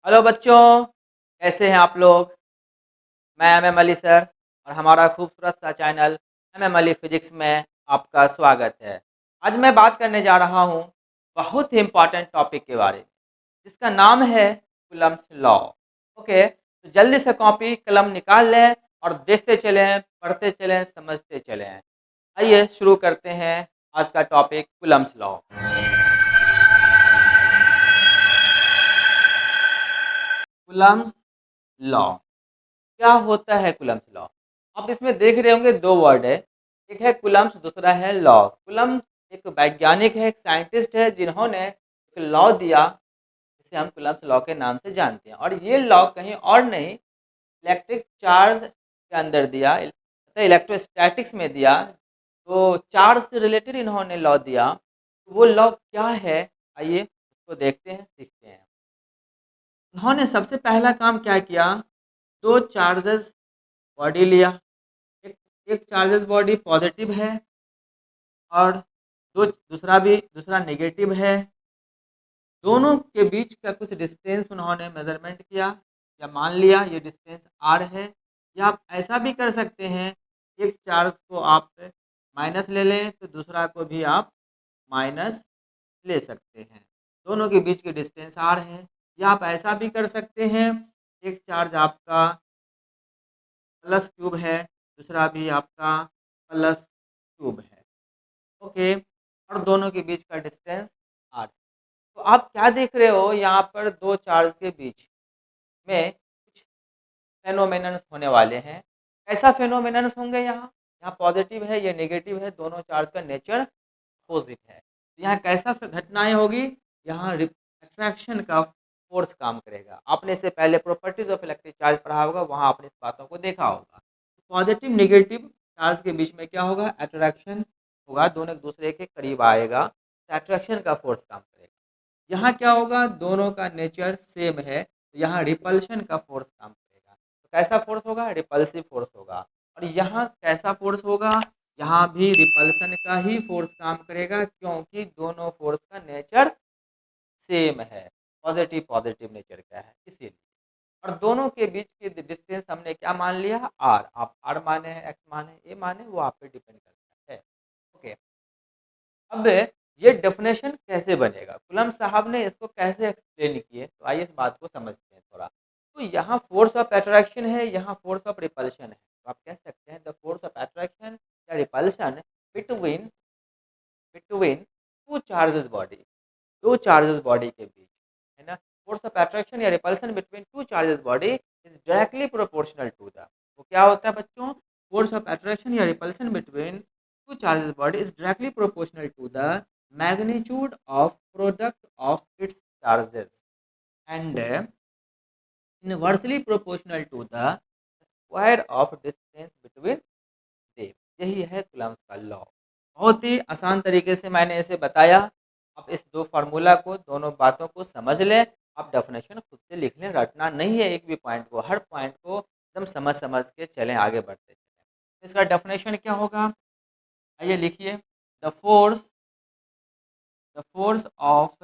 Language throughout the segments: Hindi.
हेलो बच्चों, कैसे हैं आप लोग? मैं एम अली सर और हमारा खूबसूरत सा चैनल एम अली फिजिक्स में आपका स्वागत है। आज मैं बात करने जा रहा हूँ बहुत ही इम्पोर्टेंट टॉपिक के बारे में, जिसका नाम है कूलम्ब्स लॉ। ओके, तो जल्दी से कॉपी कलम निकाल लें और देखते चलें, पढ़ते चलें, समझते चलें। आइए शुरू करते हैं आज का topic Coulomb's law. Coulomb's law क्या होता है? कूलम्ब्स लॉ आप इसमें देख रहे होंगे, दो वर्ड है, एक है कूलम्ब्स, दूसरा है लॉ। कूलम्ब एक वैज्ञानिक है, एक साइंटिस्ट है, जिन्होंने एक लॉ दिया जिसे हम कूलम्ब्स लॉ के नाम से जानते हैं। और ये लॉ कहीं और नहीं, इलेक्ट्रिक चार्ज के अंदर दिया, इलेक्ट्रोस्टैटिक्स में दिया। तो चार्ज से रिलेटेड इन्होंने लॉ दिया। तो वो लॉ क्या है? आइए उसको देखते हैं, सीखते हैं। उन्होंने सबसे पहला काम क्या किया? दो चार्जेस बॉडी लिया। एक एक चार्जेस बॉडी पॉजिटिव है और दूसरा नेगेटिव है। दोनों के बीच का कुछ डिस्टेंस उन्होंने मेजरमेंट किया या मान लिया ये डिस्टेंस आर है। या आप ऐसा भी कर सकते हैं, एक चार्ज को आप माइनस ले लें तो दूसरा को भी आप माइनस ले सकते हैं। दोनों के बीच की डिस्टेंस आर है। या आप ऐसा भी कर सकते हैं, एक चार्ज आपका प्लस क्यूब है, दूसरा भी आपका प्लस क्यूब है। ओके, और दोनों के बीच का डिस्टेंस आर। तो आप क्या देख रहे हो, यहाँ पर दो चार्ज के बीच में कुछ फेनोमेनन्स होने वाले हैं। कैसा फेनोमेनन्स होंगे? यहाँ पॉजिटिव है, ये नेगेटिव है, दोनों चार्ज का नेचर अपोजिट है। तो यहाँ कैसा घटनाएं होगी? यहाँ अट्रैक्शन का फोर्स काम करेगा। आपने इससे पहले प्रॉपर्टीज ऑफ इलेक्ट्रिक चार्ज पढ़ा होगा, वहाँ आपने इस बातों को देखा होगा। पॉजिटिव नेगेटिव चार्ज के बीच में क्या होगा? अट्रैक्शन होगा, दोनों एक दूसरे के करीब आएगा, तो अट्रैक्शन का फोर्स काम करेगा। यहाँ क्या होगा? दोनों का नेचर सेम है, तो यहाँ रिपल्शन का फोर्स काम करेगा। तो कैसा फोर्स होगा? रिपल्सिव फोर्स होगा। और यहाँ कैसा फोर्स होगा? यहाँ भी रिपल्सन का ही फोर्स काम करेगा, क्योंकि दोनों फोर्स का नेचर सेम है, पॉजिटिव पॉजिटिव नेचर का है इसीलिए। और दोनों के बीच की डिस्टेंस हमने क्या मान लिया? आर। आप आर माने, एक्स माने, ए माने, वो आप पे डिपेंड करता है। ओके, अब ये डेफिनेशन कैसे बनेगा? कूलम्ब साहब ने इसको कैसे एक्सप्लेन किए? तो आइए इस बात को समझते हैं थोड़ा। तो यहाँ फोर्स ऑफ अट्रैक्शन है, यहाँ फोर्स ऑफ रिपल्शन है। तो आप कह सकते हैं द फोर्स ऑफ अट्रैक्शन या repulsion between between two charges body, दो चार्जेस बॉडी के बीच, है ना। फोर्स ऑफ अट्रैक्शन या repulsion between two charges body is directly proportional to the, वो क्या होता है बच्चों? फोर्स ऑफ अट्रैक्शन या repulsion between two charges body is directly proportional to the magnitude of product of its charges and inversely proportional to the square of distance between them. यही है कूलम्ब का लॉ। बहुत ही आसान तरीके से मैंने इसे बताया। आप इस दो फार्मूला को, दोनों बातों को समझ लें। आप डेफिनेशन खुद से लिख लें, रटना नहीं है एक भी पॉइंट को, हर पॉइंट को एकदम समझ समझ के चलें, आगे बढ़ते चलें। इसका डेफिनेशन क्या होगा? आइए लिखिए। The force the force of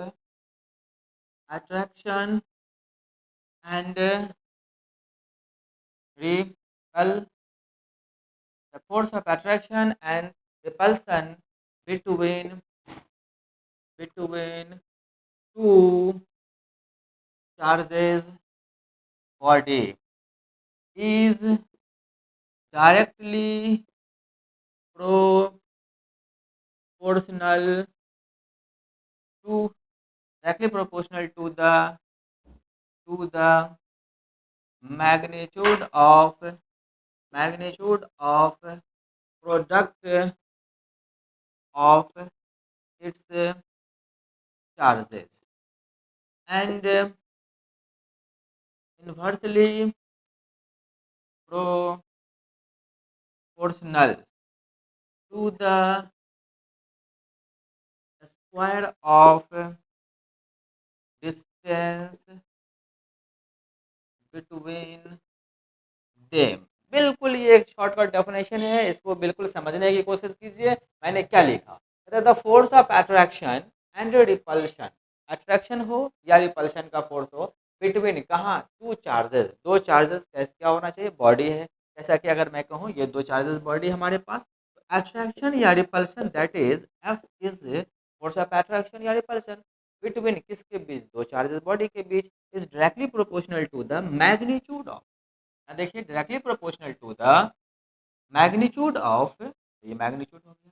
attraction and ripple the force of attraction and repulsion between two charges body is directly proportional to directly proportional to the magnitude of product of its charges and inversely proportional to the square of distance between them। बिल्कुल ये एक शॉर्टकट डेफिनेशन है, इसको बिल्कुल समझने की कोशिश कीजिए। मैंने क्या लिखा? The force of attraction and repulsion, attraction हो या रिपल्शन का फोर्स हो, बिटवीन कहाँ टू चार्जेस, दो चार्जेस कैसे क्या होना चाहिए, बॉडी है, जैसा कि अगर मैं कहूँ ये दो चार्जेस बॉडी हमारे पास, अट्रैक्शन या repulsion that is F is force of attraction या रिपल्सन बिटवीन किसके बीच, दो चार्जेस बॉडी के बीच, is directly proportional to the magnitude of, देखिए directly proportional to the magnitude of, ये मैग्नीट्यूड हो गया,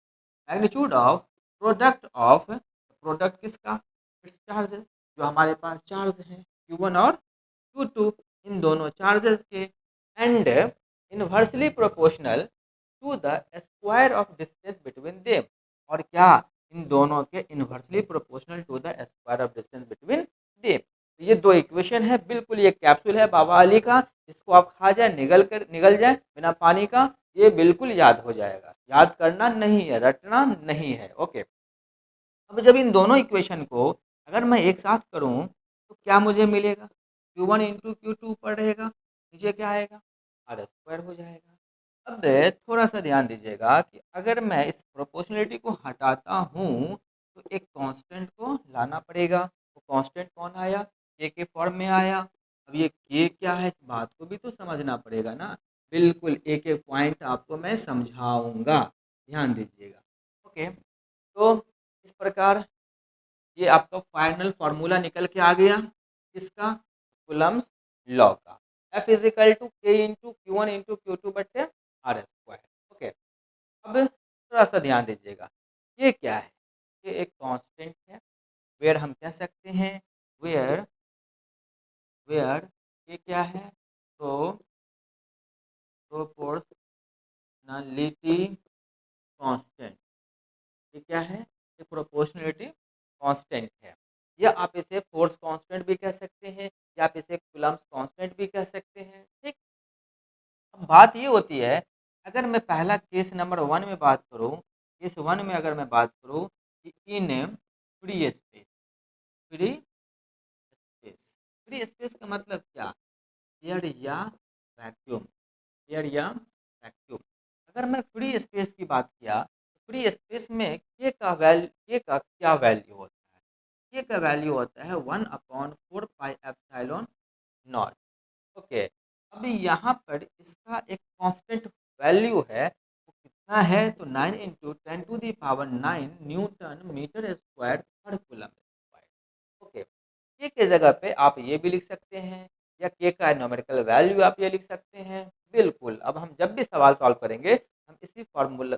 magnitude of product of, product किसका, इट्स चार्जेस, जो हमारे पास चार्ज है Q1 और Q2, इन दोनों चार्जेस के, and inversely proportional to the square of distance between them, और क्या, इन दोनों के inversely proportional to the square of distance between them. ये दो इक्वेशन है, बिल्कुल ये कैप्सूल है बाबा अली का, इसको आप खा जाए निगल जाए बिना पानी का, ये बिल्कुल याद हो जाएगा, याद करना नहीं है, रटना नहीं है। ओके, अब जब इन दोनों इक्वेशन को अगर मैं एक साथ करूं तो क्या मुझे मिलेगा, Q1 इंटू क्यू टू ऊपर रहेगा, नीचे क्या आएगा, आर स्क्वायर हो जाएगा। अब थोड़ा सा ध्यान दीजिएगा कि अगर मैं इस प्रोपोर्शनलिटी को हटाता हूँ तो एक कांस्टेंट को लाना पड़ेगा, वो कांस्टेंट कौन आया, के फॉर्म में आया। अब ये के क्या है, इस बात को भी तो समझना पड़ेगा ना, बिल्कुल एक एक पॉइंट आपको मैं समझाऊंगा, ध्यान दीजिएगा। ओके, तो इस प्रकार ये आपका फाइनल फार्मूला निकल के आ गया, किसका, कूलम्स लॉ का, F is equal to K into Q one into Q two बट्टे आर स्क्वायर। ओके, अब थोड़ा सा ध्यान दीजिएगा, ये क्या है, ये एक कांस्टेंट है, वेयर हम कह सकते हैं, वेयर वेयर ये क्या है, तो प्रोपोर्शनलिटी कांस्टेंट, ये क्या है, ये प्रोपोर्शनलिटी कांस्टेंट है, या आप इसे फोर्स कांस्टेंट भी कह सकते हैं, या आप इसे कूलम्स कांस्टेंट भी कह सकते हैं। ठीक, अब बात ये होती है, अगर मैं पहला केस नंबर वन में बात करूँ, केस वन में अगर मैं बात करूँ कि in free space, free space, free space का मतलब क्या, एयर या वैक्यूम, एयर या वैक्यूम, अगर मैं फ्री स्पेस की बात किया तो फ्री स्पेस में के का क्या वैल्यू होता है, के का वैल्यू होता है 1/4 पाई एप्सिलॉन नॉट। ओके, अभी यहाँ पर इसका एक कांस्टेंट वैल्यू है, वो कितना है, तो 9 × 10⁻⁹ न्यूटन मीटर स्क्वायर पर कूलम स्क्वायर। ओके, के जगह पे आप ये भी लिख सकते हैं, या के का न्यूमेरिकल वैल्यू आप ये लिख सकते हैं, बिल्कुल। अब हम जब भी सवाल सॉल्व करेंगे हम इसी फॉर्मूला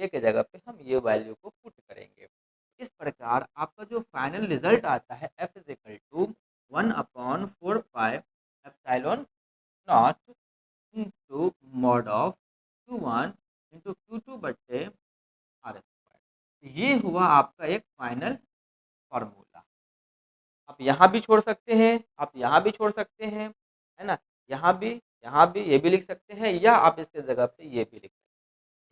के जगह पे हम ये वैल्यू को पुट करेंगे। इस प्रकार आपका जो फाइनल रिजल्ट आता है F is equal to 1/4 pi epsilon naught into mod of Q1 into Q2 बट्टे आर स्क्वायर, ये हुआ आपका एक फाइनल फार्मूला। आप यहाँ भी छोड़ सकते हैं, आप यहाँ भी छोड़ सकते हैं, है ना, यहाँ भी ये भी लिख सकते हैं, या आप इसके जगह पे ये भी लिख सकते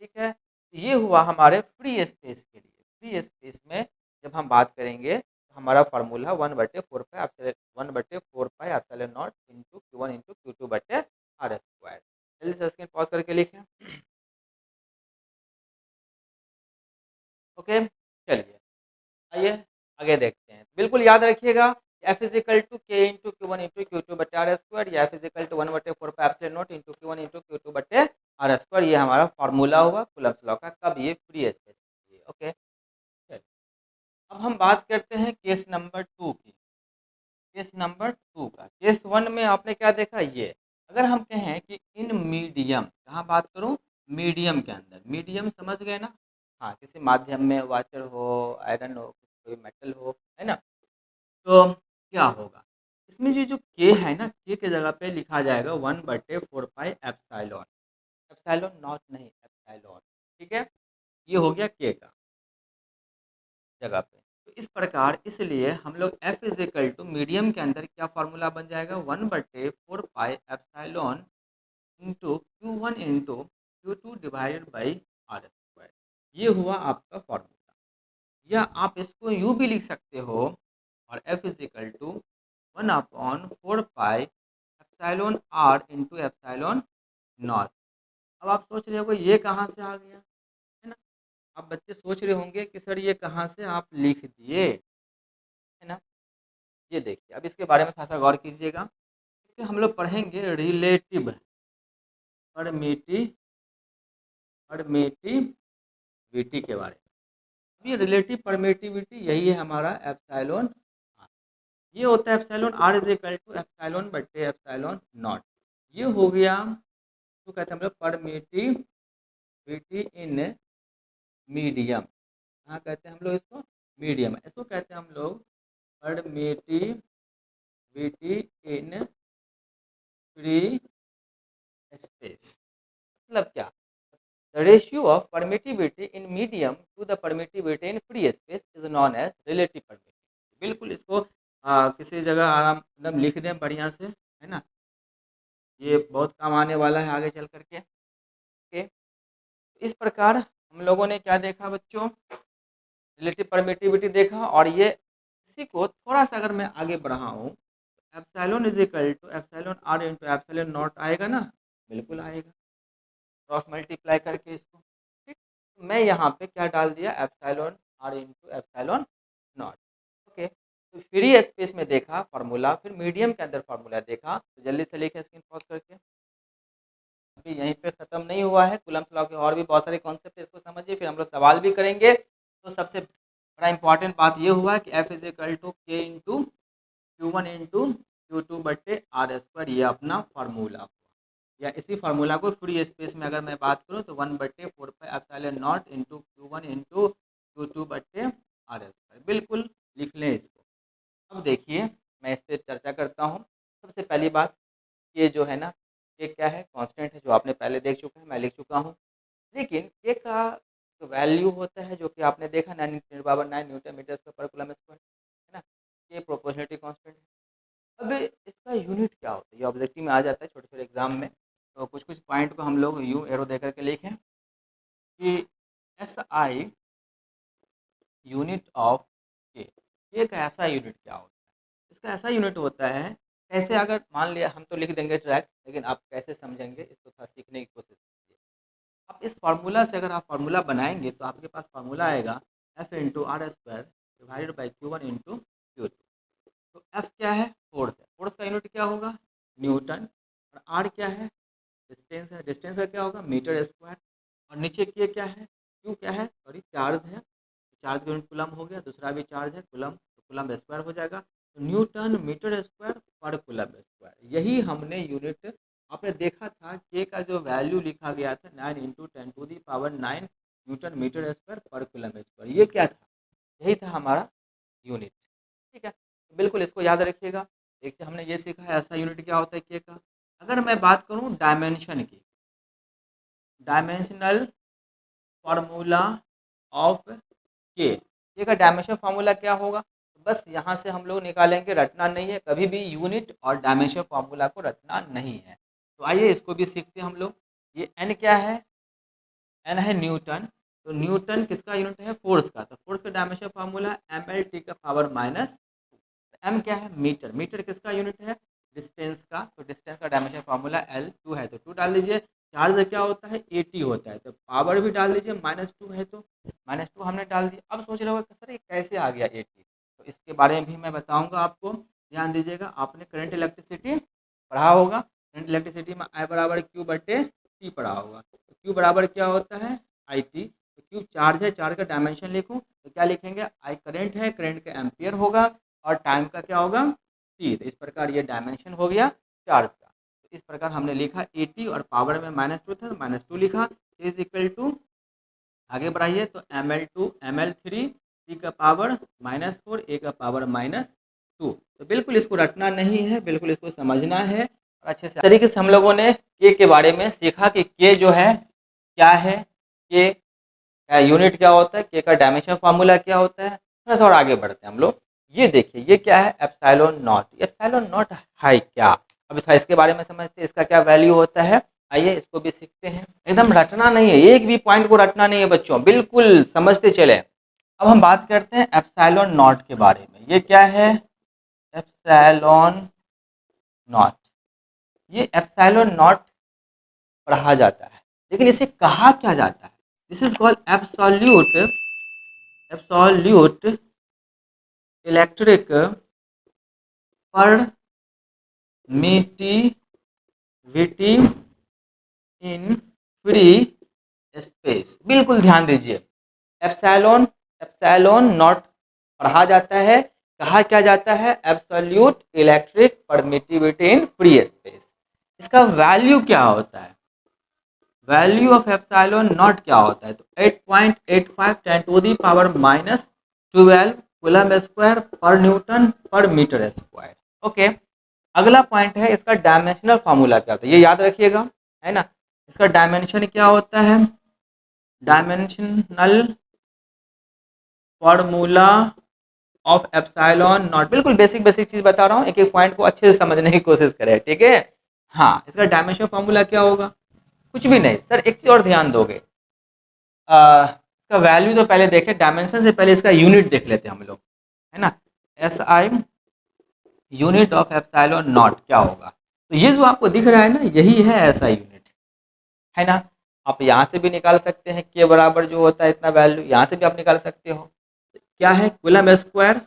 हैं। ठीक है, ये हुआ हमारे फ्री स्पेस के लिए। फ्री स्पेस में जब हम बात करेंगे तो हमारा formula 1/4 pi not into Q1 into Q2 बटे आर स्क्वायर। जल्दी से स्क्रीन पॉज करके लिखें। ओके, चलिए आइए आगे देखते हैं। बिल्कुल याद रखिएगा, F is equal to K into Q one into Q two बटे आर स्क्वायर, या F is equal to 1/4 pi epsilon naught into Q1 into Q2 बटे आर स्क्वायर, ये हमारा फार्मूला हुआ कूलम्स लॉ का, कब, ये फ्री स्पेस के लिए। ओके, चलिए अब हम बात करते हैं केस नंबर टू की। केस नंबर टू का, केस वन में आपने क्या देखा, ये अगर हम कहें कि इन मीडियम, कहाँ बात करूँ, मीडियम के अंदर, मीडियम समझ गए ना, हाँ, किसी माध्यम में वाटर हो, आयरन हो, कोई मेटल हो, है ना, तो क्या होगा, इसमें ये जो के है ना, के की जगह पे लिखा जाएगा 1/4 पाई एप्सिलॉन, एप्सिलॉन नॉट नहीं, एप्सिलॉन। ठीक है, ये हो गया के का जगह पे। तो इस प्रकार इसलिए हम लोग F is equal to medium के अंदर क्या फार्मूला बन जाएगा, 1/4 pi epsilon into Q1 into Q2 divided by R square, ये हुआ आपका फार्मूला। या आप इसको यूँ भी लिख सकते हो, और F is equal to 1/4 pi epsilon R into epsilon naught. अब आप सोच रहे हो ये कहाँ से आ गया, है ना, आप बच्चे सोच रहे होंगे कि सर ये कहाँ से आप लिख दिए, है ना, ये देखिए, अब इसके बारे में थोड़ा सा गौर कीजिएगा। कि हम लोग पढ़ेंगे रिलेटिव परमिटिविटी के बारे में। अब ये रिलेटिव परमिटिविटी यही है हमारा एप्सिलॉन आर। ये होता है epsilon R is equal to epsilon बटे एप्सिलॉन नॉट। ये हो गया तो कहते हैं हम लोग परमिटिविटी इन मीडियम। हाँ, कहते हैं हम लोग इसको मीडियम, इसको कहते हैं हम लोग परमिटिविटी इन फ्री स्पेस। मतलब क्या? The ratio of permittivity in medium to the permittivity in free space is known as relative permittivity. बिल्कुल इसको किसी जगह आराम मतलब लिख दें बढ़िया से, है ना। ये बहुत काम आने वाला है आगे चल करके। ओके, इस प्रकार हम लोगों ने क्या देखा बच्चों? रिलेटिव परमिटिविटी देखा। और ये इसी को थोड़ा सा अगर मैं आगे बढ़ाऊँ, epsilon is equal to epsilon R into epsilon naught आएगा ना? बिल्कुल आएगा, क्रॉस मल्टीप्लाई करके इसको। ठीक, मैं यहाँ पे क्या डाल दिया? Epsilon R into epsilon naught. Okay, तो फ्री स्पेस में देखा फार्मूला, फिर मीडियम के अंदर फार्मूला देखा। तो जल्दी से लिखे स्क्रीन पॉज करके। अभी यहीं पे ख़त्म नहीं हुआ है, कूलम्स लॉ के और भी बहुत सारे कॉन्सेप्ट है, इसको समझिए, फिर हम लोग सवाल भी करेंगे। तो सबसे बड़ा इंपॉर्टेंट बात ये हुआ कि F is equal to K into Q one into Q two बटे आर स्क्वायर, ये अपना फार्मूला हुआ। या इसी फार्मूला को फ्री स्पेस में अगर मैं बात करूँ तो 1/4 naught into Q one into Q two बटे आर स्क्वायर। बिल्कुल लिख लें इसको। अब देखिए, मैं इस पर चर्चा करता हूँ। सबसे पहली बात, ये जो है ना, ये क्या है? कांस्टेंट है, जो आपने पहले देख चुका है, मैं लिख चुका हूँ। लेकिन के का जो वैल्यू होता है, जो कि आपने देखा 9 न्यूटन मीटर पर कूलम स्क्वायर, है ना। ये प्रोपोर्शनलिटी कांस्टेंट है। अब इसका यूनिट क्या होता है? ये ऑब्जेक्टिव में आ जाता है छोटे छोटे एग्जाम में। तो कुछ कुछ पॉइंट को हम लोग यूँ एरो दे करके लिखें कि एस आई यूनिट ऑफ के का ऐसा यूनिट क्या होता है? इसका ऐसा यूनिट होता है, कैसे? अगर मान लिया हम तो लिख देंगे ट्रैक, लेकिन आप कैसे समझेंगे इसको थोड़ा सीखने की कोशिश कीजिए। आप इस फार्मूला से अगर आप फार्मूला बनाएंगे तो आपके पास फार्मूला आएगा F into R square divided by Q one into Q two. तो एफ क्या है? फोर्स है। फोर्स का यूनिट क्या होगा? न्यूटन। और आर क्या है? डिस्टेंस है। डिस्टेंस का क्या होगा? Metre square. और नीचे किए क्या है? क्यू क्या है? सॉरी, चार्ज है। तो चार्ज का यूनिट कूलम हो गया, दूसरा भी चार्ज है कूलम, तो कूलम स्क्वायर हो जाएगा। तो न्यूटन मीटर स्क्वायर पर कूलम स्क्वायर, यही हमने यूनिट आपने देखा था। के का जो वैल्यू लिखा गया था 9 × 10⁹ न्यूटन मीटर स्क्वायर पर कूलम स्क्वायर, ये क्या था? यही था हमारा यूनिट। ठीक है, तो बिल्कुल इसको याद रखिएगा। एक तो हमने ये सीखा है ऐसा यूनिट क्या होता है के का। अगर मैं बात करूं डायमेंशन की, डायमेंशनल फार्मूला ऑफ के का डायमेंशन फार्मूला क्या होगा? बस यहाँ से हम लोग निकालेंगे, रटना नहीं है कभी भी। यूनिट और डायमेंशन फार्मूला को रटना नहीं है। तो आइए इसको भी सीखते हैं हम लोग। ये एन क्या है? एन है न्यूटन। तो न्यूटन किसका यूनिट है? फोर्स का। तो फोर्स का डायमेंशन फार्मूला mL/-2। एम क्या है? मीटर। मीटर किसका यूनिट है? डिस्टेंस का। तो डिस्टेंस का डायमेंशन फार्मूला L2 है, तो 2 डाल दीजिए। चार्ज क्या होता है? 80 होता है, तो पावर भी डाल दीजिए। -2 है तो -2 हमने डाल दिया। अब सोच रहे हो सर ये कैसे आ गया 80? तो इसके बारे में भी मैं बताऊंगा आपको, ध्यान दीजिएगा। आपने करंट इलेक्ट्रिसिटी पढ़ा होगा। करंट इलेक्ट्रिसिटी में I बराबर Q बटे T पढ़ा होगा। तो Q बराबर क्या होता है? IT। तो Q चार्ज है, चार्ज का डायमेंशन लिखूँ तो क्या लिखेंगे? I करंट है, करंट का एम्पियर होगा, और टाइम का क्या होगा? टी। तो इस प्रकार ये डायमेंशन हो गया चार्ज का। तो इस प्रकार हमने लिखा 80 और पावर में -2 था, तो -2 लिखा। इज इक्वल टू, आगे बढ़ाइए तो mL2 mL3 टी का पावर -4 ए का पावर -2। तो बिल्कुल इसको रटना नहीं है, बिल्कुल इसको समझना है। और अच्छे से तरीके से हम लोगों ने के बारे में सीखा कि के जो है क्या है, के यूनिट क्या होता है, के का डायमेंशन फार्मूला क्या होता है। थोड़ा सा और आगे बढ़ते हैं हम लोग। ये देखिए, ये क्या है? Epsilon not. एप्सिलॉन नॉट है क्या? अभी थोड़ा इसके बारे में समझते हैं, इसका क्या वैल्यू होता है। आइए इसको भी सीखते हैं। एकदम रटना नहीं है, एक भी पॉइंट को रटना नहीं है बच्चों, बिल्कुल समझते चले। अब हम बात करते हैं एप्सिलॉन नॉट के बारे में। ये क्या है? Epsilon naught. ये एप्सिलॉन नॉट पढ़ा जाता है, लेकिन इसे कहा क्या जाता है? This is called absolute electric permittivity in free space. बिल्कुल ध्यान दीजिए, एप्सिलॉन एप्सिलॉन नॉट पढ़ा जाता है, कहा क्या जाता है, absolute electric permittivity in free space. इसका वैल्यू क्या होता है, वैल्यू ऑफ एप्सिलॉन नॉट क्या होता है, तो 8.85 10 to the power -12 coulomb square पर न्यूटन पर मीटर स्क्वायर। ओके, अगला पॉइंट है इसका डायमेंशनल फार्मूला क्या होता है, ये याद रखिएगा, है ना। इसका डायमेंशन क्या होता है, dimensional formula of epsilon not. बिल्कुल बेसिक बेसिक चीज बता रहा हूँ, एक एक पॉइंट को अच्छे से समझने की कोशिश करें, ठीक है। हाँ, इसका डायमेंशन फार्मूला क्या होगा, कुछ भी नहीं सर, एक चीज और ध्यान दोगे, इसका वैल्यू तो पहले देखें, डायमेंशन से पहले इसका यूनिट देख लेते हैं हम लोग, है ना। S I unit of epsilon not क्या होगा, तो ये जो आपको दिख रहा है ना, यही है एस आई यूनिट, है ना। आप यहाँ से भी निकाल सकते हैं, के बराबर जो होता है इतना वैल्यू, यहाँ से भी आप निकाल सकते हो। क्या है, कूलम स्क्वायर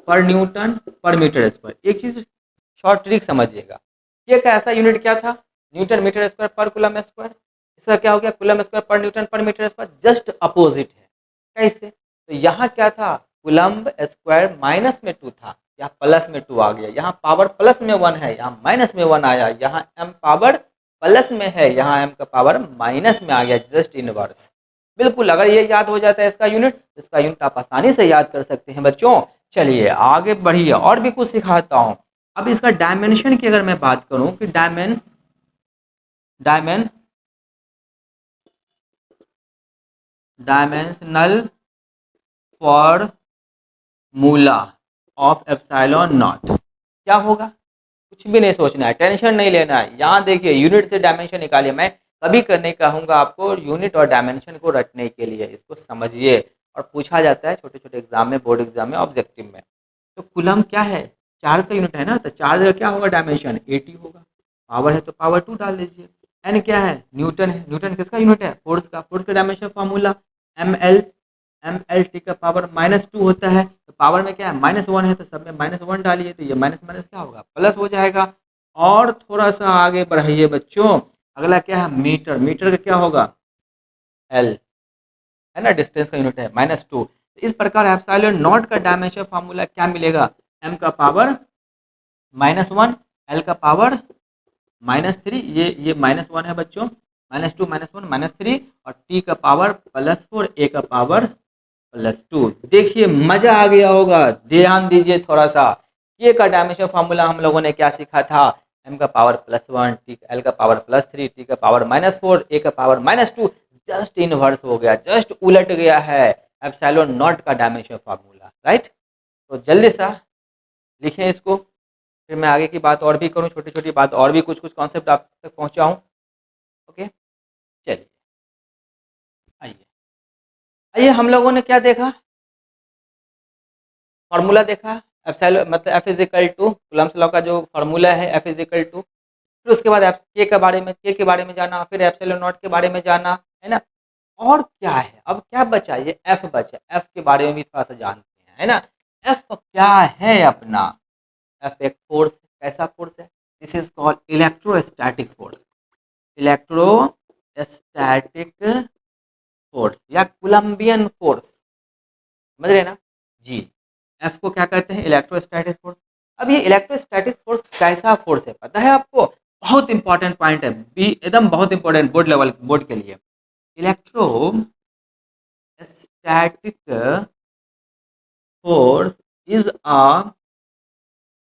पर न्यूटन पर मीटर स्क्वायर। एक चीज शॉर्ट ट्रिक समझिएगा, ये का ऐसा यूनिट क्या था, न्यूटन मीटर स्क्वायर पर कूलम स्क्वायर। इसका क्या हो गया, कूलम स्क्वायर पर न्यूटन पर मीटर स्क्वायर, जस्ट अपोजिट है। कैसे, तो यहाँ क्या था, कूलम्ब स्क्वायर माइनस में 2 था, यहाँ प्लस में 2 आ गया, यहाँ पावर प्लस में 1 है, यहाँ माइनस में 1 आया, यहाँ एम पावर प्लस में है, यहाँ एम का पावर माइनस में आ गया, जस्ट इनवर्स। बिल्कुल, अगर ये याद हो जाता है इसका यूनिट, तो इसका यूनिट आप आसानी से याद कर सकते हैं बच्चों। चलिए आगे बढ़िए, और भी कुछ सिखाता हूँ। अब इसका डायमेंशन की अगर मैं बात करूं कि dimensional formula of epsilon not क्या होगा, कुछ भी नहीं सोचना है, टेंशन नहीं लेना है। यहाँ देखिए, यूनिट से डायमेंशन निकालिए, मैं कभी करने कहूँगा आपको यूनिट और डायमेंशन को रटने के लिए, इसको समझिए, और पूछा जाता है छोटे छोटे एग्जाम में, बोर्ड एग्जाम में, ऑब्जेक्टिव में। तो कूलम क्या है, चार्ज का यूनिट है ना, तो चार्ज का क्या होगा, डायमेंशन 80 होगा, पावर है तो पावर 2 डाल दीजिए। एन क्या है, न्यूटन है, न्यूटन किसका यूनिट है, फोर्स का, फोर्स का dimension formula M L T का पावर -2 होता है, तो पावर में क्या है, -1 है, तो सब में -1 डालिए, तो ये माइनस माइनस क्या होगा, प्लस हो जाएगा। और थोड़ा सा आगे बढ़ाइए बच्चों, अगला क्या है, मीटर, मीटर का क्या होगा, एल, है ना, डिस्टेंस का यूनिट है -2। तो इस प्रकार एप्सिलॉन नॉट का डायमेंशन फार्मूला क्या मिलेगा, एम का पावर -1, एल का पावर -3, ये -1 है बच्चों, -2 -1 -3, और टी का पावर +4, ए का पावर +2। देखिए मजा आ गया होगा, ध्यान दीजिए थोड़ा सा। के का डायमेंशन फार्मूला हम लोगों ने क्या सीखा था, एम का पावर +1, टी एल का पावर +3, टी का पावर -4, ए का पावर -2। जस्ट इनवर्स हो गया, जस्ट उलट गया है एप्सिलॉन नॉट का डायमेंशन फार्मूला, राइट। तो जल्दी सा लिखें इसको, फिर मैं आगे की बात और भी करूँ, छोटी छोटी बात और भी कुछ कुछ कॉन्सेप्ट आप तक पहुँचाऊँ। ओके, चलिए आइए आइए, हम लोगों ने क्या देखा, फार्मूला देखा, एप्सिलॉन मतलब F is equal to, Coulomb's law का जो फार्मूला है, एफ इज इक्वल टू। फिर उसके बाद के के बारे में, के बारे में जाना, फिर एप्सिलॉन नॉट के बारे में जाना, है ना। और क्या है, अब क्या बचा, ये एफ बचा, एफ के बारे में भी थोड़ा सा जानते हैं, है ना। एफ क्या है अपना, एफ एक फोर्स, कैसा फोर्स है, this is called electrostatic force, electrostatic force या कोलम्बियन फोर्स, समझ रहे हैं ना जी। एफ को क्या कहते हैं, इलेक्ट्रोस्टैटिक फोर्स। अब ये इलेक्ट्रोस्टैटिक फोर्स कैसा फोर्स है, पता है आपको, बहुत इंपॉर्टेंट पॉइंट है, बी एकदम बहुत इंपॉर्टेंट, बोर्ड लेवल, बोर्ड के लिए। Electrostatic force is a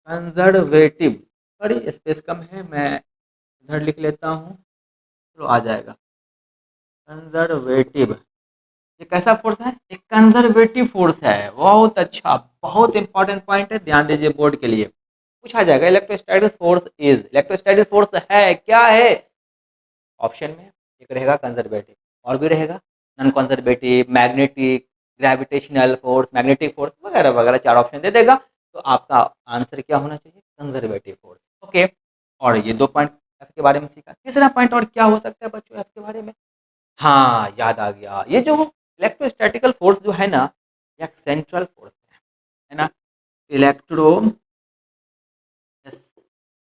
conservative, sorry space कम है, मैं इधर लिख लेता हूँ, तो आ जाएगा, कंजर्वेटिव। ये कैसा फोर्स है, एक कंजर्वेटिव फोर्स है, बहुत अच्छा, बहुत इंपॉर्टेंट पॉइंट है, ध्यान दीजिए, बोर्ड के लिए पूछा जाएगा। Electrostatic force is, electrostatic force है क्या है, ऑप्शन में एक रहेगा कंजर्वेटिव, और भी रहेगा non conservative, magnetic, gravitational force, magnetic force वगैरह वगैरह, 4 ऑप्शन दे देगा। तो आपका आंसर क्या होना चाहिए, कंजर्वेटिव फोर्स। ओके, और ये 2 पॉइंट एफ के बारे में सीखा। तीसरा पॉइंट और क्या हो सकता है बच्चों एफ के बारे में, हाँ याद आ गया, ये जो इलेक्ट्रोस्टैटिकल फोर्स जो है ना, एक सेंट्रल फोर्स है ना, electro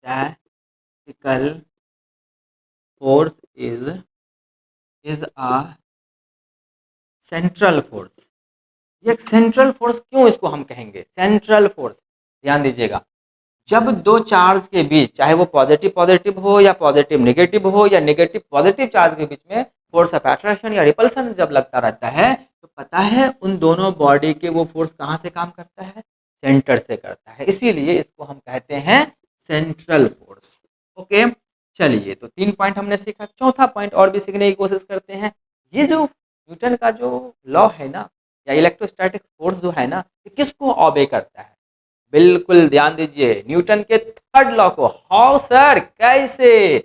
statistical force is a central force. ये एक सेंट्रल फोर्स क्यों इसको हम कहेंगे सेंट्रल फोर्स? ध्यान दीजिएगा, जब दो चार्ज के बीच, चाहे वो पॉजिटिव पॉजिटिव हो या पॉजिटिव नेगेटिव हो या नेगेटिव पॉजिटिव चार्ज के बीच में फोर्स ऑफ अट्रैक्शन या रिपल्सन जब लगता रहता है, तो पता है उन दोनों बॉडी के वो फोर्स कहाँ से काम करता है? सेंटर से करता है। इसीलिए इसको हम कहते हैं सेंट्रल फोर्स। ओके, चलिए, तो 3 पॉइंट हमने सीखा। चौथा पॉइंट और भी सीखने की कोशिश करते हैं। ये जो न्यूटन का जो लॉ है ना, या इलेक्ट्रोस्टैटिक फोर्स जो है ना, ये किसको ऑबे करता है? बिल्कुल ध्यान दीजिए, न्यूटन के थर्ड लॉ को। हाउ सर, कैसे?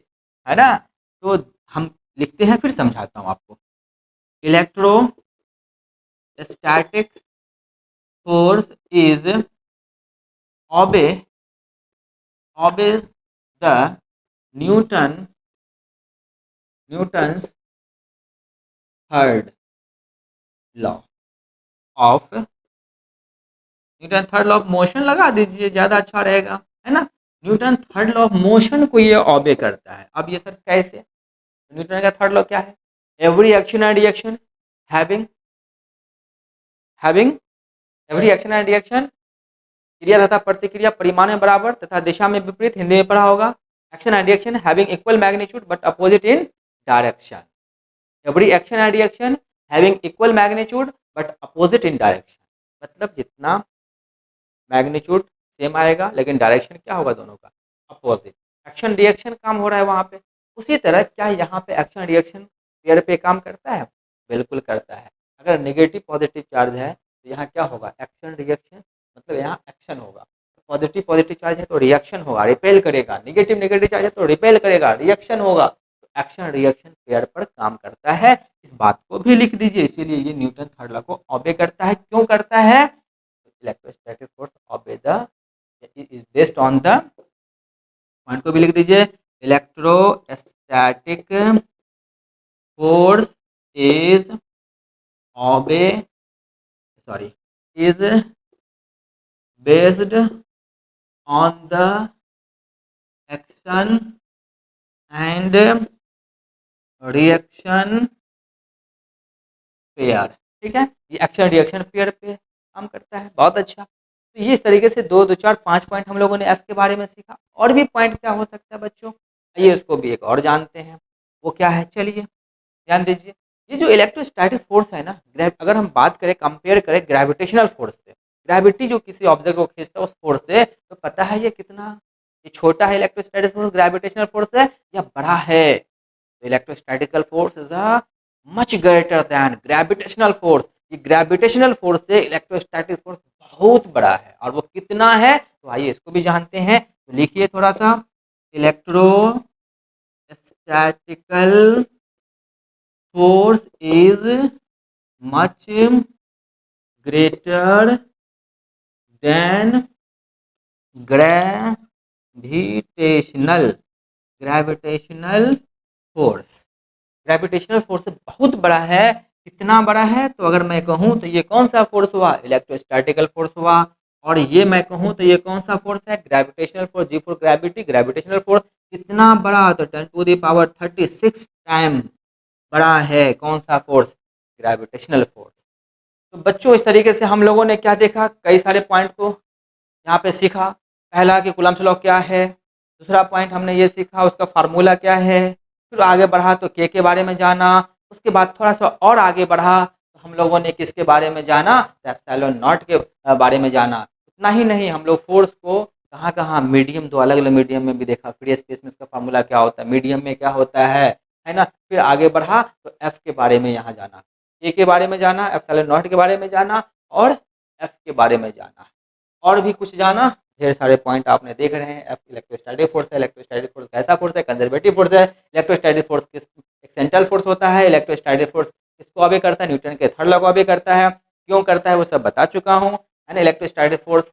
है ना? तो हम लिखते हैं, फिर समझाता हूं आपको। Electrostatic force is obey the Newton's third law of Newton third law of motion लगा दीजिए, ज्यादा अच्छा रहेगा, है ना? Newton third law of motion को ये ऑबे करता है। अब ये सर कैसे? न्यूटन का थर्ड लॉ क्या है? Every action and reaction having having every action and reaction, क्रिया तथा प्रतिक्रिया परिमाण में बराबर तथा दिशा में विपरीत, हिंदी में पढ़ा होगा। Action and reaction having equal magnitude but opposite in direction. Every action and reaction having equal magnitude but opposite in direction. मतलब जितना मैग्नीट्यूड सेम आएगा लेकिन डायरेक्शन क्या होगा दोनों का? अपोजिट। एक्शन रिएक्शन काम हो रहा है वहाँ पे। उसी तरह क्या यहाँ पे एक्शन रिएक्शन पेयर पे काम करता है? बिल्कुल करता है। अगर नेगेटिव पॉजिटिव चार्ज है तो यहाँ क्या होगा? एक्शन रिएक्शन, मतलब यहाँ एक्शन होगा। पॉजिटिव पॉजिटिव चार्ज है तो रिएक्शन होगा, रिपेल करेगा। नेगेटिव नेगेटिव चार्ज है तो रिपेल करेगा, रिएक्शन होगा। तो एक्शन रिएक्शन पेयर पर काम करता है। इस बात को भी लिख दीजिए। इसीलिए ये न्यूटन थर्ड लॉ को ऑबे करता है। क्यों करता है? Electrostatic force obey the is based on the, point को भी लिख दीजिए, electrostatic force is obey sorry is based on the action and reaction pair. ठीक है, ये एक्शन रिएक्शन पेयर पे काम करता है। बहुत अच्छा। तो ये इस तरीके से 2 2 4 5 पॉइंट हम लोगों ने एफ के बारे में सीखा। और भी पॉइंट क्या हो सकता है बच्चों? आइए उसको भी एक और जानते हैं। वो क्या है? चलिए ध्यान दीजिए। ये जो इलेक्ट्रोस्टैटिक फोर्स है ना, अगर हम बात करें, कंपेयर करें ग्रेविटेशनल फोर्स से, ग्रेविटी जो किसी ऑब्जेक्ट को खींचता है उस फोर्स से, तो पता है ये कितना, ये छोटा है इलेक्ट्रोस्टैटिक फोर्स ग्रेविटेशनल फोर्स है या बड़ा है? तो electrostatical force is a much greater than gravitational force. ये ग्रेविटेशनल फोर्स से इलेक्ट्रोस्टैटिक फोर्स बहुत बड़ा है। और वो कितना है? तो आइए इसको भी जानते हैं। तो लिखिए थोड़ा सा, इलेक्ट्रोस्टैटिकल force is much greater than gravitational force। Gravitational force बहुत बड़ा है। कितना बड़ा है? तो अगर मैं कहूँ तो ये कौन सा फोर्स हुआ? इलेक्ट्रोस्टैटिकल फोर्स हुआ। और ये मैं कहूँ तो ये कौन सा फोर्स है? Gravitational force. G for gravity, gravitational force कितना बड़ा? तो 10⁻36 टाइम बड़ा है। कौन सा फोर्स? Gravitational force. तो बच्चों इस तरीके से हम लोगों ने क्या देखा? कई सारे पॉइंट को यहाँ पे सीखा। पहला कि कूलम्ब्स लॉ क्या है, दूसरा पॉइंट हमने ये सीखा उसका फार्मूला क्या है, फिर आगे बढ़ा तो के बारे में जाना, उसके बाद थोड़ा सा और आगे बढ़ा तो हम लोगों ने किसके बारे में जाना? एप्सिलॉन नॉट के बारे में जाना। इतना ही नहीं, हम लोग फोर्स को कहाँ कहाँ, मीडियम, दो अलग अलग मीडियम में भी देखा। फ्री स्पेस में इसका फार्मूला क्या होता है, मीडियम में क्या होता है ना? फिर आगे बढ़ा तो एफ के बारे में यहाँ जाना, के बारे में जाना, एप्सिलॉन नॉट के बारे में जाना और एफ के बारे में जाना, और भी कुछ जाना। ढेर सारे पॉइंट आपने देख रहे हैं। एफ इलेक्ट्रोस्टैटिक फोर्स है। इलेक्ट्रोस्टैटिक फोर्स कैसा फोर्स है? कंजर्वेटिव फोर्स है। इलेक्ट्रोस्टैटिक फोर्स किस एक सेंट्रल फोर्स होता है। इलेक्ट्रोस्टैटिक फोर्स किसको ऑबे करता है? न्यूटन के थर्ड लॉ को ऑबे करता है। क्यों करता है वो सब बता चुका हूँ, है ना? इलेक्ट्रोस्टैटिक फोर्स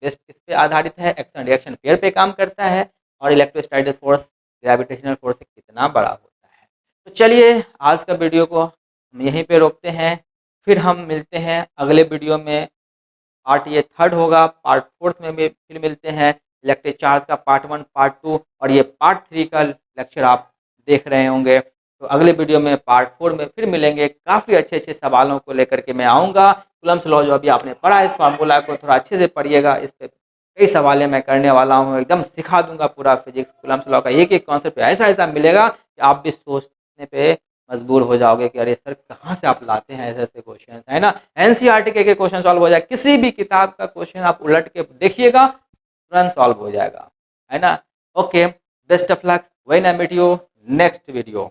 बेस्ट किस पे आधारित है? एक्शन रिएक्शन पेयर पे काम करता है। और इलेक्ट्रोस्टैटिक फोर्स ग्रेविटेशनल फोर्स से कितना बड़ा होता है। तो चलिए आज का वीडियो को हम यहीं पे रोकते हैं। फिर हम मिलते हैं अगले वीडियो में। पार्ट ये थर्ड होगा, पार्ट फोर्थ में भी फिर मिलते हैं। इलेक्ट्रिक चार्ज का पार्ट 1, पार्ट 2 और ये पार्ट 3 का लेक्चर आप देख रहे होंगे। तो अगले वीडियो में पार्ट 4 में फिर मिलेंगे। काफ़ी अच्छे अच्छे सवालों को लेकर के मैं आऊँगा। कूलम्ब्स लॉ जो अभी आपने पढ़ा, इस फार्मूला को थोड़ा अच्छे से पढ़िएगा। इस पे कई सवालें मैं करने वाला हूँ, एकदम सिखा दूंगा पूरा फिजिक्स। कूलम्ब्स लॉ का एक एक कॉन्सेप्ट ऐसा ऐसा मिलेगा कि आप भी सोचने पे मजबूर हो जाओगे कि अरे सर कहाँ से आप लाते हैं ऐसे ऐसे क्वेश्चन, है ना। एनसीईआरटी के क्वेश्चन सॉल्व हो जाए, किसी भी किताब का क्वेश्चन आप उलट के देखिएगा, तुरंत सॉल्व हो जाएगा, है ना। Okay, best of luck, when I meet you next video.